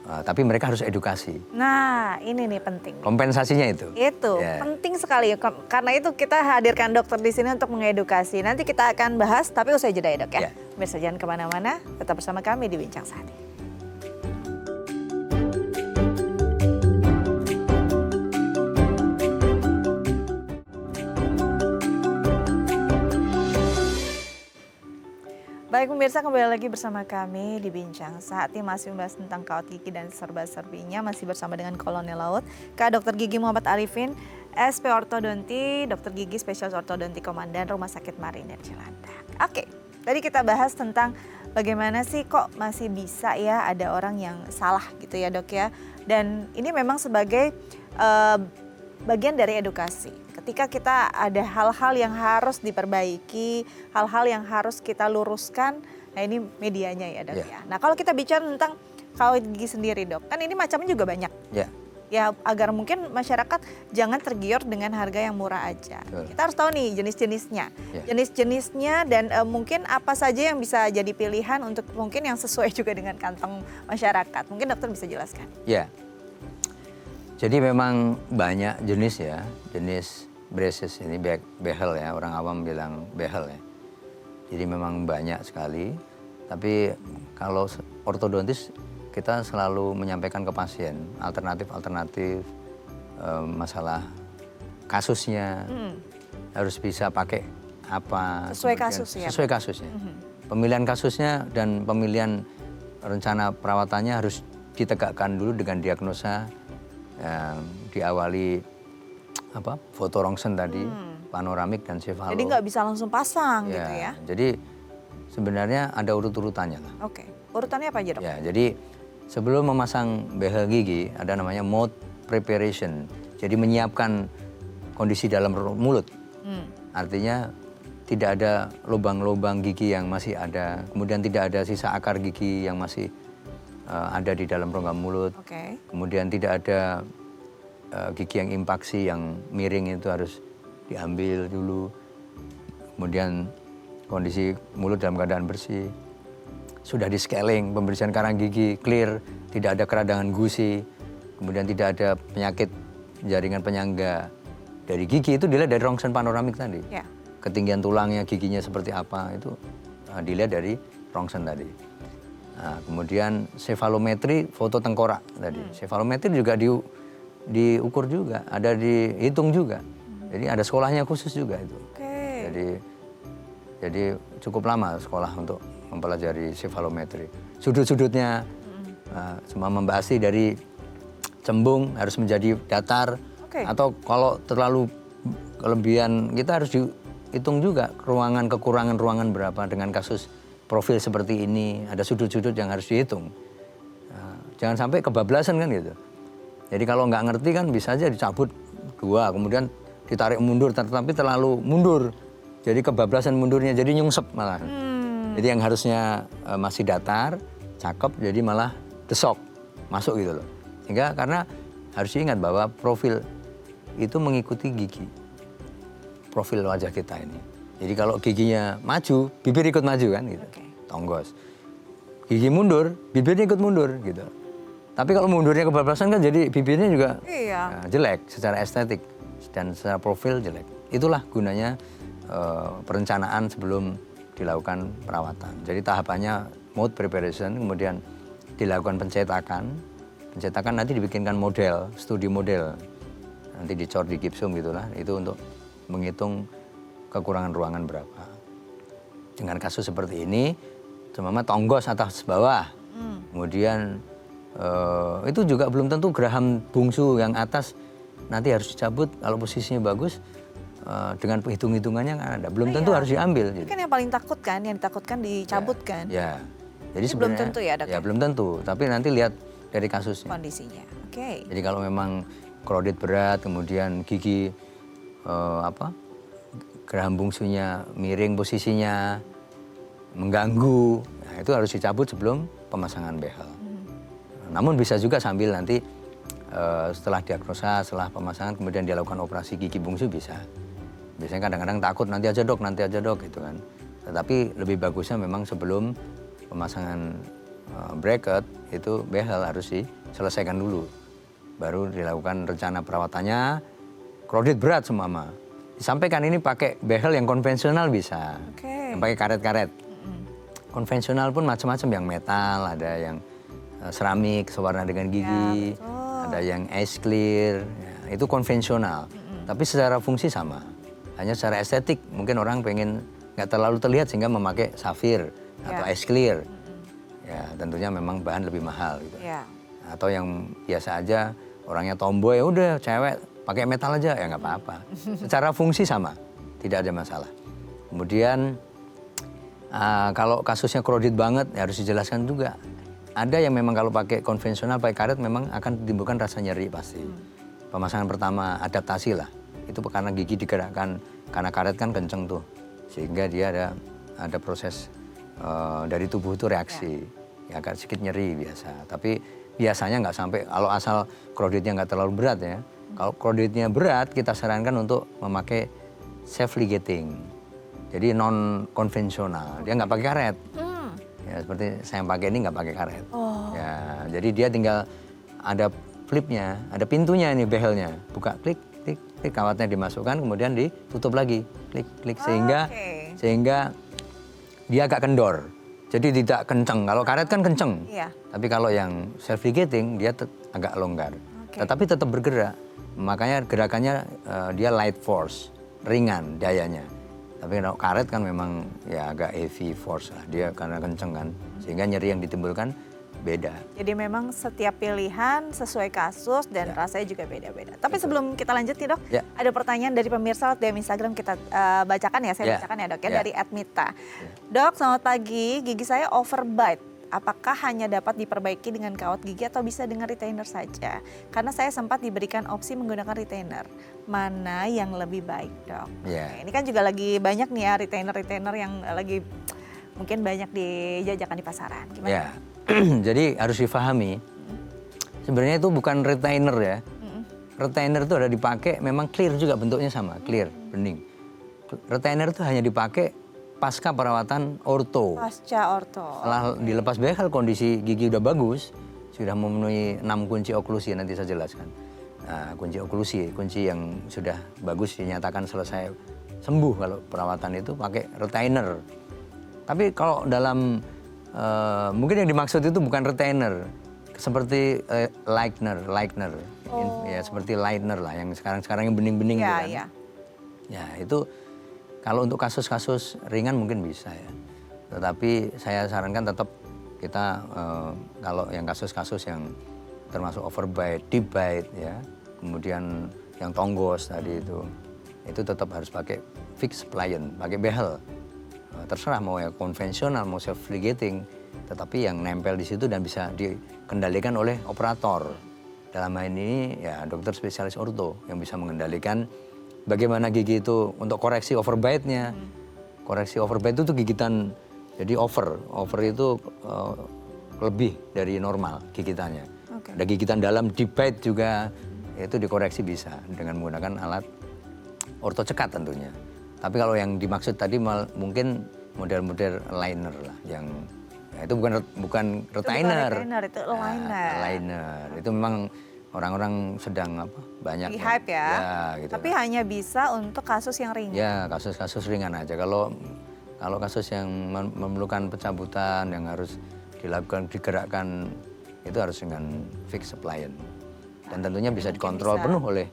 Tapi mereka harus edukasi. Nah, ini nih penting. Kompensasinya itu. Itu penting sekali. Karena itu kita hadirkan dokter di sini untuk mengedukasi. Nanti kita akan bahas, tapi usai jeda ya dok ya. Pemirsa jangan kemana-mana, tetap bersama kami di Bincang Sehati. Baik pemirsa, kembali lagi bersama kami di Bincang Sehati, masih membahas tentang kawat gigi dan serba-serbinya, masih bersama dengan Kolonel Laut, Kak Dr. Gigi Muhammad Arifin, SP Ortodonti, Dr. Gigi Spesialis Ortodonti Komandan Rumah Sakit Marinir Cilandak. Oke, tadi kita bahas tentang bagaimana sih kok masih bisa ya ada orang yang salah gitu ya dok ya. Dan ini memang sebagai bagian dari edukasi. Ketika kita ada hal-hal yang harus diperbaiki, hal-hal yang harus kita luruskan, nah ini medianya ya dok ya. Nah kalau kita bicara tentang kawat gigi sendiri dok, kan ini macamnya juga banyak. Ya agar mungkin masyarakat jangan tergiur dengan harga yang murah aja. Kita harus tahu nih jenis-jenisnya. Jenis-jenisnya dan mungkin apa saja yang bisa jadi pilihan untuk mungkin yang sesuai juga dengan kantong masyarakat. Mungkin dokter bisa jelaskan. Ya, jadi memang banyak jenis ya, jenis braces ini behel ya, orang awam bilang behel ya. Jadi memang banyak sekali, tapi kalau ortodontis kita selalu menyampaikan ke pasien alternatif-alternatif, masalah kasusnya, harus bisa pakai apa. Sesuai kasus ya? Sesuai kasusnya. Pemilihan kasusnya dan pemilihan rencana perawatannya harus ditegakkan dulu dengan diagnosa yang diawali foto rongsen tadi, panoramik dan cefalo. Jadi nggak bisa langsung pasang gitu ya? Jadi sebenarnya ada urut-urutannya lah. Oke, urutannya apa aja dok? Ya, jadi sebelum memasang behel gigi ada namanya mouth preparation. Jadi menyiapkan kondisi dalam mulut. Artinya tidak ada lubang-lubang gigi yang masih ada, kemudian tidak ada sisa akar gigi yang masih ada di dalam rongga mulut. Kemudian tidak ada gigi yang impaksi, yang miring itu harus diambil dulu. Kemudian kondisi mulut dalam keadaan bersih. Sudah di scaling, pembersihan karang gigi clear, tidak ada keradangan gusi. Kemudian tidak ada penyakit jaringan penyangga. Dari gigi itu dilihat dari rongsen panoramik tadi. Ketinggian tulangnya, giginya seperti apa, itu dilihat dari rongsen tadi. Nah, kemudian cefalometri, foto tengkorak tadi. Cefalometri juga diukur juga, ada dihitung juga. Jadi ada sekolahnya khusus juga itu. Jadi cukup lama sekolah untuk mempelajari sefalometri. Sudut-sudutnya cuma membahasi dari cembung harus menjadi datar. Atau kalau terlalu kelebihan kita harus dihitung juga ruangan kekurangan ruangan berapa dengan kasus profil seperti ini. Ada sudut-sudut yang harus dihitung. Jangan sampai kebablasan kan gitu. Jadi kalau nggak ngerti kan bisa aja dicabut 2 kemudian ditarik mundur tetapi terlalu mundur. Jadi kebablasan mundurnya jadi nyungsep malah. Jadi yang harusnya masih datar, cakep jadi malah desok, masuk gitu loh. Sehingga karena harus diingat bahwa profil itu mengikuti gigi. Profil wajah kita ini. Jadi kalau giginya maju, bibir ikut maju kan gitu. Tonggos. Gigi mundur, bibirnya ikut mundur gitu. Tapi kalau mundurnya kebablasan kan jadi bibirnya juga jelek secara estetik dan secara profil jelek. Itulah gunanya perencanaan sebelum dilakukan perawatan. Jadi tahapannya mold preparation, kemudian dilakukan pencetakan. Pencetakan nanti dibikinkan model, studi model. Nanti dicor di gipsum gitulah. Itu untuk menghitung kekurangan ruangan berapa. Dengan kasus seperti ini, cuma tonggos atas bawah. Kemudian itu juga belum tentu geraham bungsu yang atas nanti harus dicabut kalau posisinya bagus. Dengan hitung-hitungannya kan ada. Belum tentu harus diambil. Itu kan yang paling takut kan, yang ditakutkan dicabut kan? Ya. Jadi belum tentu ya dok? Ya belum tentu, tapi nanti lihat dari kasusnya. Kondisinya, oke. Jadi kalau memang krodit berat, kemudian gigi geraham bungsunya miring posisinya, mengganggu, nah, itu harus dicabut sebelum pemasangan behel. Namun bisa juga sambil nanti setelah diagnosa, setelah pemasangan kemudian dilakukan operasi gigi bungsu bisa. Biasanya kadang-kadang takut nanti aja dok gitu kan. Tetapi lebih bagusnya memang sebelum pemasangan bracket itu behel harus diselesaikan dulu. Baru dilakukan rencana perawatannya, krodit berat semama. Disampaikan ini pakai behel yang konvensional bisa, yang pakai karet-karet. Konvensional pun macam-macam, yang metal, ada yang seramik sewarna dengan gigi, ada yang ice clear, ya, itu konvensional. Tapi secara fungsi sama, hanya secara estetik mungkin orang pengen nggak terlalu terlihat sehingga memakai safir atau ice clear. Ya tentunya memang bahan lebih mahal gitu. Atau yang biasa aja orangnya tomboy, ya udah cewek pakai metal aja ya nggak apa-apa. Secara fungsi sama, tidak ada masalah. Kemudian kalau kasusnya krodit banget ya harus dijelaskan juga. Ada yang memang kalau pakai konvensional, pakai karet memang akan timbulkan rasa nyeri pasti. Pemasangan pertama adaptasi lah. Itu karena gigi digerakkan, karena karet kan kenceng tuh. Sehingga dia ada proses dari tubuh itu reaksi. Ya agak sedikit nyeri biasa. Tapi biasanya nggak sampai, kalau asal kroditnya nggak terlalu berat ya. Kalau kroditnya berat, kita sarankan untuk memakai self ligating. Jadi non konvensional, dia nggak pakai karet. Ya seperti saya pakai ini nggak pakai karet. Ya jadi dia tinggal ada flipnya, ada pintunya ini behelnya. Buka klik, klik, klik, kawatnya dimasukkan, kemudian ditutup lagi, klik, klik sehingga dia agak kendor. Jadi tidak kenceng. Kalau karet kan kenceng. Tapi kalau yang self ligating dia agak longgar. Tetapi tetap bergerak. Makanya gerakannya dia light force, ringan dayanya. Tapi kalau karet kan memang ya agak heavy force lah, dia karena kenceng kan, sehingga nyeri yang ditimbulkan beda. Jadi memang setiap pilihan sesuai kasus dan rasanya juga beda-beda. Tapi sebelum kita lanjut nih dok, ada pertanyaan dari pemirsa di Instagram kita bacakan ya, saya bacakan ya dok ya, dari Admita. Dok, selamat pagi, gigi saya overbite. Apakah hanya dapat diperbaiki dengan kawat gigi atau bisa dengan retainer saja? Karena saya sempat diberikan opsi menggunakan retainer. Mana yang lebih baik dok? Oke, ini kan juga lagi banyak nih ya retainer-retainer yang lagi mungkin banyak dijajakan di pasaran. Gimana? Ya, jadi harus difahami. Sebenarnya itu bukan retainer ya. Retainer itu ada dipakai memang clear juga bentuknya sama, clear, bening. Retainer itu hanya dipakai pasca perawatan orto. Pasca orto. Setelah dilepas behel kondisi gigi udah bagus, sudah memenuhi 6 kunci oklusi, nanti saya jelaskan. Nah, kunci oklusi, kunci yang sudah bagus dinyatakan selesai sembuh kalau perawatan itu pakai retainer. Tapi kalau dalam mungkin yang dimaksud itu bukan retainer, seperti lightener, ya seperti lightener lah yang sekarang yang bening-bening gitu kan. Ya itu Kalau untuk kasus-kasus ringan mungkin bisa ya. Tetapi saya sarankan tetap kita kalau yang kasus-kasus yang termasuk overbite, deep bite ya, kemudian yang tonggos tadi itu tetap harus pakai fixed pliant, pakai behel. Terserah mau ya konvensional, mau self-ligating, tetapi yang nempel di situ dan bisa dikendalikan oleh operator. Dalam hal ini ya dokter spesialis orto yang bisa mengendalikan bagaimana gigi itu untuk koreksi overbite-nya. Koreksi overbite itu gigitan, jadi over itu lebih dari normal gigitannya. Ada gigitan dalam deep bite juga, itu dikoreksi bisa dengan menggunakan alat orto cekat tentunya. Tapi kalau yang dimaksud tadi mungkin model-model liner lah, yang ya itu bukan retainer. Itu liner. Liner itu memang orang-orang sedang banyak di hype ya. Gitu. Tapi hanya bisa untuk kasus yang ringan. Ya, kasus-kasus ringan aja. Kalau kasus yang memerlukan pencabutan yang harus digerakkan itu harus dengan fixed pliant. Dan tentunya bisa dikontrol penuh oleh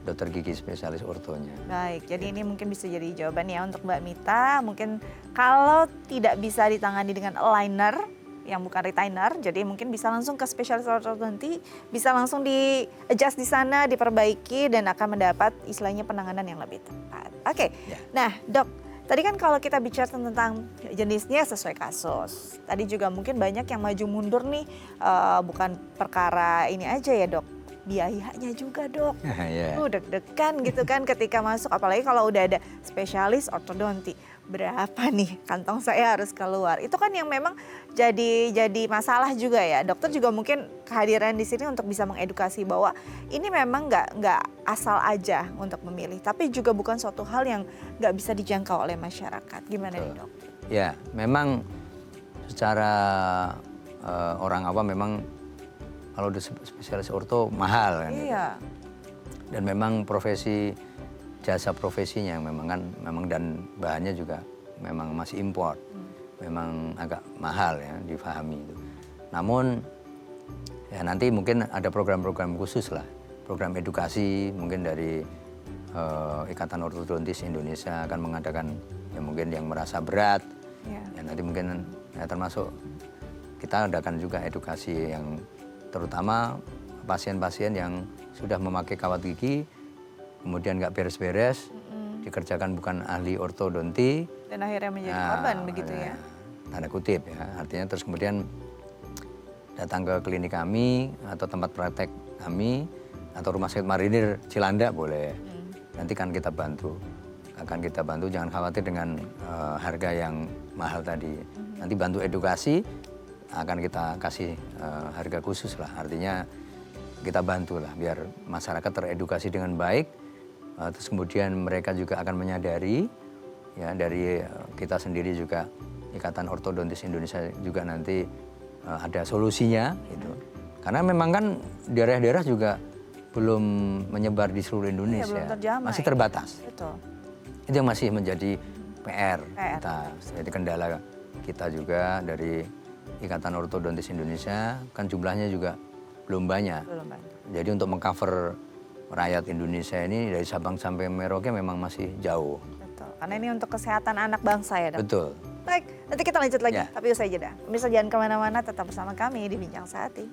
dokter gigi spesialis ortonya. Baik, jadi ini mungkin bisa jadi jawaban ya untuk Mbak Mita. Mungkin kalau tidak bisa ditangani dengan aligner yang bukan retainer, jadi mungkin bisa langsung ke spesialis ortodonti, bisa langsung di adjust di sana, diperbaiki dan akan mendapat istilahnya penanganan yang lebih tepat. Oke. Ya. Nah, Dok, tadi kan kalau kita bicara tentang jenisnya sesuai kasus. Tadi juga mungkin banyak yang maju mundur nih, bukan perkara ini aja ya, Dok. Biayanya juga, Dok. Deg-degan gitu kan ketika masuk, apalagi kalau udah ada spesialis ortodonti. Berapa nih kantong saya harus keluar? Itu kan yang memang jadi masalah juga ya. Dokter juga mungkin kehadiran di sini untuk bisa mengedukasi bahwa ini memang nggak asal aja untuk memilih, tapi juga bukan suatu hal yang nggak bisa dijangkau oleh masyarakat. Gimana nih, Dok? Ya, memang secara orang awam memang kalau di spesialis orto mahal kan. Iya. Dan memang jasa profesinya memang dan bahannya juga memang masih import. Memang agak mahal ya difahami itu. Namun ya nanti mungkin ada program-program khusus lah. Program edukasi mungkin dari Ikatan Ortodontis Indonesia akan mengadakan ya mungkin yang merasa berat. Ya nanti mungkin ya termasuk kita adakan juga edukasi yang terutama pasien-pasien yang sudah memakai kawat gigi, kemudian nggak beres-beres, dikerjakan bukan ahli ortodonti. Dan akhirnya menjadi korban begitu ya? Tanda kutip ya, artinya terus kemudian datang ke klinik kami atau tempat praktek kami atau rumah sakit Marinir Cilanda boleh. Nanti kan kita bantu, jangan khawatir dengan harga yang mahal tadi. Nanti bantu edukasi, akan kita kasih harga khusus lah, artinya kita bantu lah biar masyarakat teredukasi dengan baik, terus kemudian mereka juga akan menyadari ya dari kita sendiri juga Ikatan Ortodontis Indonesia juga nanti ada solusinya gitu, karena memang kan daerah-daerah juga belum menyebar di seluruh Indonesia, masih terbatas. Betul. Itu yang masih menjadi PR kita, jadi kendala kita juga dari Ikatan Ortodontis Indonesia kan jumlahnya juga belum banyak. Jadi untuk mengcover rakyat Indonesia ini dari Sabang sampai Merauke memang masih jauh. Betul. Karena ini untuk kesehatan anak bangsa ya, Dok. Betul. Baik, nanti kita lanjut lagi. Tapi usai jeda. Pemirsa jangan kemana-mana, tetap bersama kami di Bincang Sehati.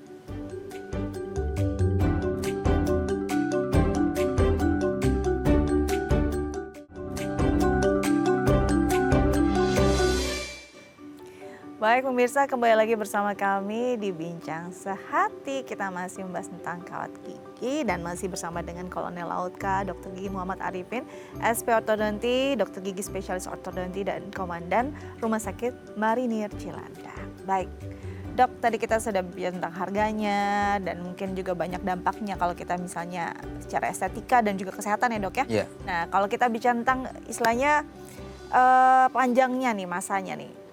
Baik pemirsa, kembali lagi bersama kami di Bincang Sehati. Kita masih membahas tentang kawat gigi dan masih bersama dengan Kolonel Laut K, Dr. Gigi Muhammad Arifin, SP Ortodonti, Dr. Gigi Spesialis Ortodonti dan Komandan Rumah Sakit Marinir Cilanda. Baik, Dok, tadi kita sudah bicara tentang harganya dan mungkin juga banyak dampaknya kalau kita misalnya secara estetika dan juga kesehatan ya, Dok ya. Yeah. Nah, kalau kita bicara tentang istilahnya panjangnya nih, masanya nih.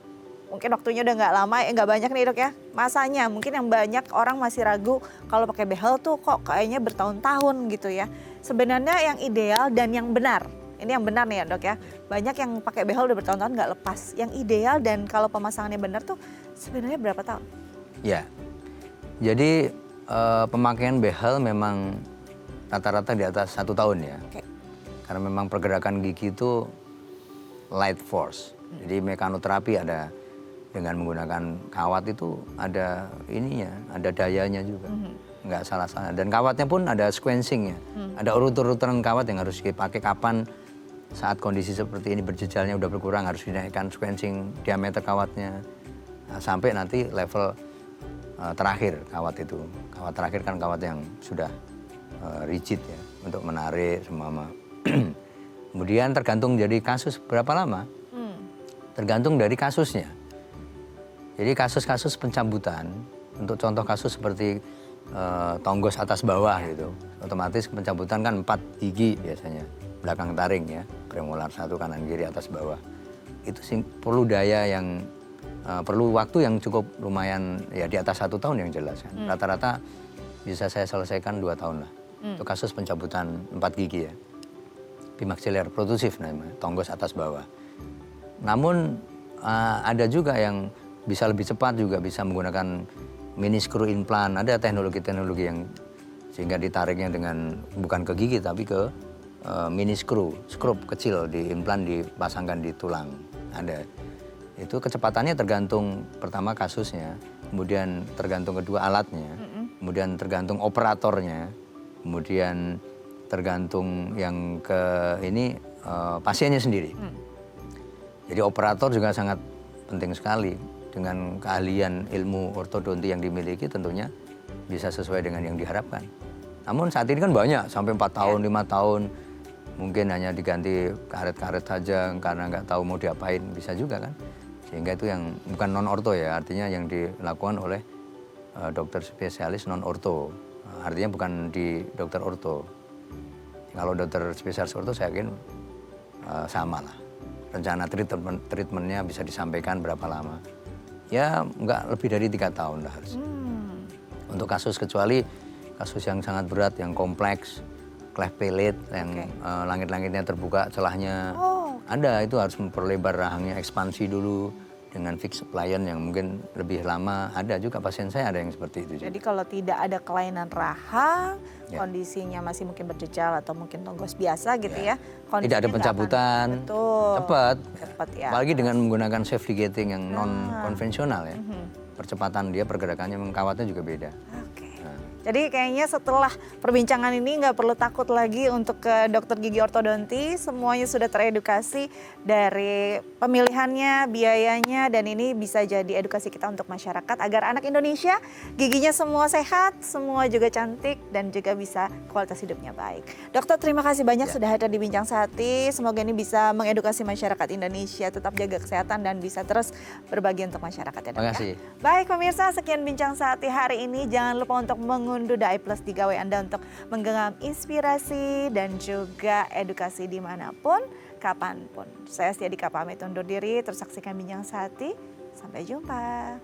Mungkin waktunya udah nggak lama, nggak banyak nih, Dok ya. Masanya mungkin yang banyak orang masih ragu kalau pakai behel tuh kok kayaknya bertahun-tahun gitu ya. Sebenarnya yang ideal dan yang benar, ini yang benar nih ya, Dok ya. Banyak yang pakai behel udah bertahun-tahun nggak lepas. Yang ideal dan kalau pemasangannya benar tuh sebenarnya berapa tahun? Ya, jadi pemakaian behel memang rata-rata di atas 1 tahun ya. Karena memang pergerakan gigi itu light force. Jadi mekanoterapi ada dengan menggunakan kawat itu ada ininya, ada dayanya juga. Nggak salah-salah. Dan kawatnya pun ada sequencingnya. Ada urut-urutan kawat yang harus dipakai kapan saat kondisi seperti ini berjejalnya udah berkurang harus dinaikkan sequencing diameter kawatnya. Nah, sampai nanti level terakhir kawat itu. Kawat terakhir kan kawat yang sudah rigid ya untuk menarik semua. Kemudian tergantung dari kasus berapa lama. Tergantung dari kasusnya. Jadi kasus-kasus pencabutan, untuk contoh kasus seperti tonggos atas bawah gitu, otomatis pencabutan kan 4 gigi biasanya, belakang taring ya, premolar 1 kanan kiri atas bawah. Itu perlu daya yang, perlu waktu yang cukup lumayan ya di atas 1 tahun yang jelas kan. Rata-rata bisa saya selesaikan 2 tahun lah. Itu kasus pencabutan 4 gigi ya. Bimaksiler protrusif namanya, tonggos atas bawah. Namun ada juga yang bisa lebih cepat juga bisa menggunakan mini screw implant. Ada teknologi-teknologi yang sehingga ditariknya dengan bukan ke gigi tapi ke mini screw, skrup kecil di implant dipasangkan di tulang. Ada. Itu kecepatannya tergantung pertama kasusnya, kemudian tergantung kedua alatnya, kemudian tergantung operatornya, kemudian tergantung yang ke ini pasiennya sendiri. Jadi operator juga sangat penting sekali. Dengan keahlian ilmu ortodonti yang dimiliki tentunya bisa sesuai dengan yang diharapkan. Namun saat ini kan banyak, sampai 4 tahun, 5 tahun. Mungkin hanya diganti karet-karet saja karena nggak tahu mau diapain, bisa juga kan. Sehingga itu yang bukan non-orto ya, artinya yang dilakukan oleh dokter spesialis non-orto. Artinya bukan di dokter orto. Kalau dokter spesialis orto saya yakin sama lah. Rencana treatmentnya bisa disampaikan berapa lama. Ya nggak lebih dari 3 tahun lah harus. Untuk kasus kecuali kasus yang sangat berat, yang kompleks, cleft palate, yang langit-langitnya terbuka celahnya. Ada, itu harus memperlebar rahangnya, ekspansi dulu dengan fixed appliance yang mungkin lebih lama. Ada juga pasien saya ada yang seperti itu. Jadi kalau tidak ada kelainan rahang, kondisinya masih mungkin berjejal atau mungkin tonggos biasa gitu ya. Tidak ada pencabutan, cepat. Ya. Apalagi dengan menggunakan safety gating yang non konvensional ya. Percepatan dia pergerakannya kawatnya juga beda. Jadi kayaknya setelah perbincangan ini nggak perlu takut lagi untuk ke dokter gigi ortodonti. Semuanya sudah teredukasi dari pemilihannya, biayanya, dan ini bisa jadi edukasi kita untuk masyarakat agar anak Indonesia giginya semua sehat, semua juga cantik, dan juga bisa kualitas hidupnya baik. Dokter, terima kasih banyak sudah hadir di Bincang Sehati. Semoga ini bisa mengedukasi masyarakat Indonesia, tetap jaga kesehatan dan bisa terus berbagi untuk masyarakat ya, Dok. Terima kasih. Baik pemirsa, sekian Bincang Sehati hari ini. Jangan lupa untuk mengunduh The iPlus di gawai Anda untuk menggenggam inspirasi dan juga edukasi dimanapun, kapanpun. Saya Setia Dika pamit undur diri, terus saksikan Bincang Sehati. Sampai jumpa.